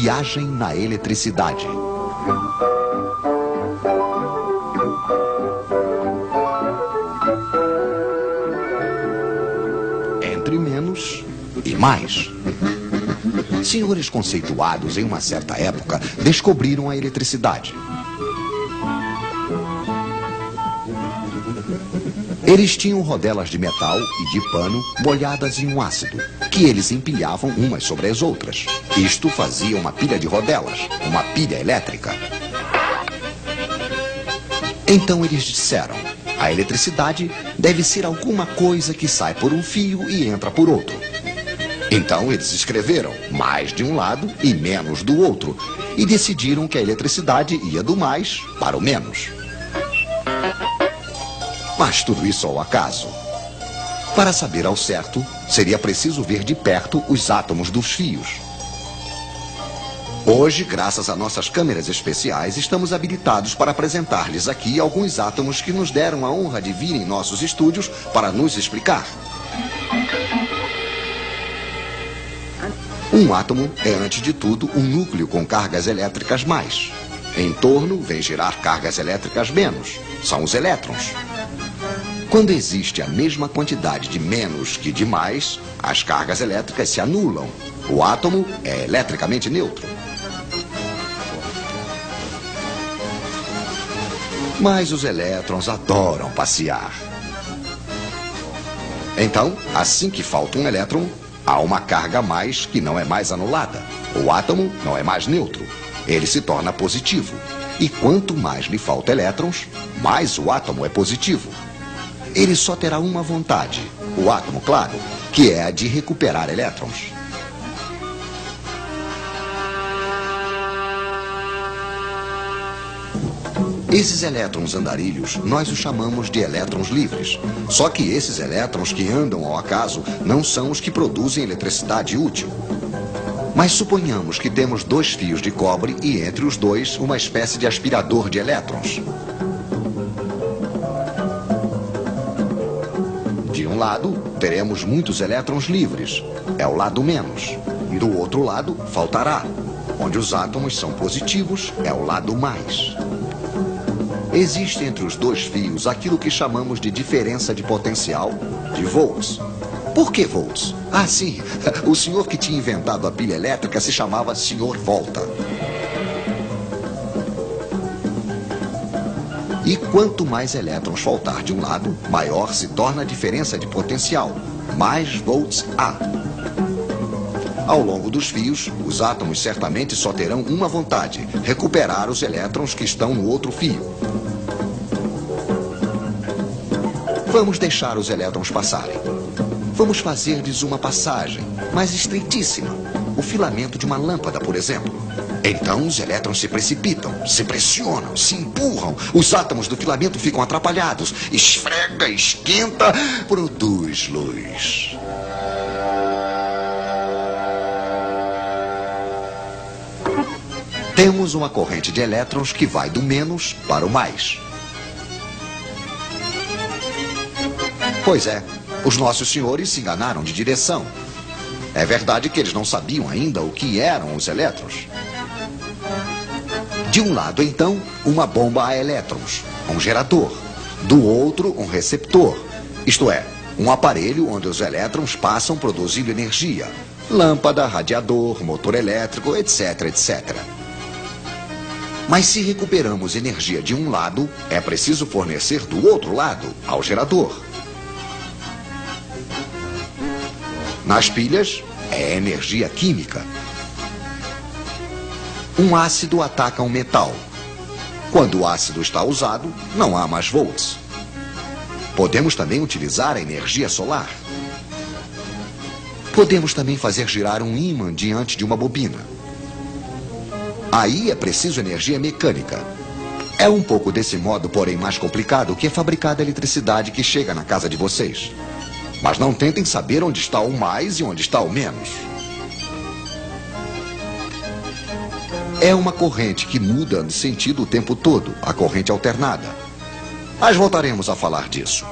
Viagem na eletricidade. Entre menos e mais. Senhores conceituados em uma certa época descobriram a eletricidade. Eles tinham rodelas de metal e de pano molhadas em um ácido, que eles empilhavam umas sobre as outras. Isto fazia uma pilha de rodelas, uma pilha elétrica. Então eles disseram: a eletricidade deve ser alguma coisa que sai por um fio e entra por outro. Então eles escreveram mais de um lado e menos do outro, e decidiram que a eletricidade ia do mais para o menos. Mas tudo isso ao acaso. Para saber ao certo, seria preciso ver de perto os átomos dos fios. Hoje, graças a nossas câmeras especiais, estamos habilitados para apresentar-lhes aqui alguns átomos que nos deram a honra de vir em nossos estúdios para nos explicar. Um átomo é, antes de tudo, um núcleo com cargas elétricas mais. Em torno, vem girar cargas elétricas menos. São os elétrons. Quando existe a mesma quantidade de menos que de mais, as cargas elétricas se anulam. O átomo é eletricamente neutro. Mas os elétrons adoram passear. Então, assim que falta um elétron, há uma carga a mais que não é mais anulada. O átomo não é mais neutro. Ele se torna positivo. E quanto mais lhe falta elétrons, mais o átomo é positivo. Ele só terá uma vontade, o átomo, claro, que é a de recuperar elétrons. Esses elétrons andarilhos, nós os chamamos de elétrons livres. Só que esses elétrons que andam ao acaso não são os que produzem eletricidade útil. Mas suponhamos que temos dois fios de cobre e entre os dois uma espécie de aspirador de elétrons. De um lado, teremos muitos elétrons livres. É o lado menos. Do outro lado, faltará. Onde os átomos são positivos, é o lado mais. Existe entre os dois fios aquilo que chamamos de diferença de potencial, de volts. Por que volts? Ah, sim. O senhor que tinha inventado a pilha elétrica se chamava Sr. Volta. E quanto mais elétrons faltar de um lado, maior se torna a diferença de potencial. Mais volts há. Ao longo dos fios, os átomos certamente só terão uma vontade: recuperar os elétrons que estão no outro fio. Vamos deixar os elétrons passarem. Vamos fazer-lhes uma passagem, mas estreitíssima. O filamento de uma lâmpada, por exemplo. Então os elétrons se precipitam, se pressionam, se empurram. Os átomos do filamento ficam atrapalhados. Esfrega, esquenta, produz luz. Temos uma corrente de elétrons que vai do menos para o mais. Pois é, os nossos senhores se enganaram de direção. É verdade que eles não sabiam ainda o que eram os elétrons. De um lado, então, uma bomba a elétrons, um gerador. Do outro, um receptor. Isto é, um aparelho onde os elétrons passam produzindo energia. Lâmpada, radiador, motor elétrico, etc, etc. Mas se recuperamos energia de um lado, é preciso fornecer do outro lado, ao gerador. Nas pilhas, é energia química. Um ácido ataca um metal. Quando o ácido está usado, não há mais volts. Podemos também utilizar a energia solar. Podemos também fazer girar um ímã diante de uma bobina. Aí é preciso energia mecânica. É um pouco desse modo, porém mais complicado, que é fabricada a eletricidade que chega na casa de vocês. Mas não tentem saber onde está o mais e onde está o menos. É uma corrente que muda de sentido o tempo todo, a corrente alternada. Mas voltaremos a falar disso.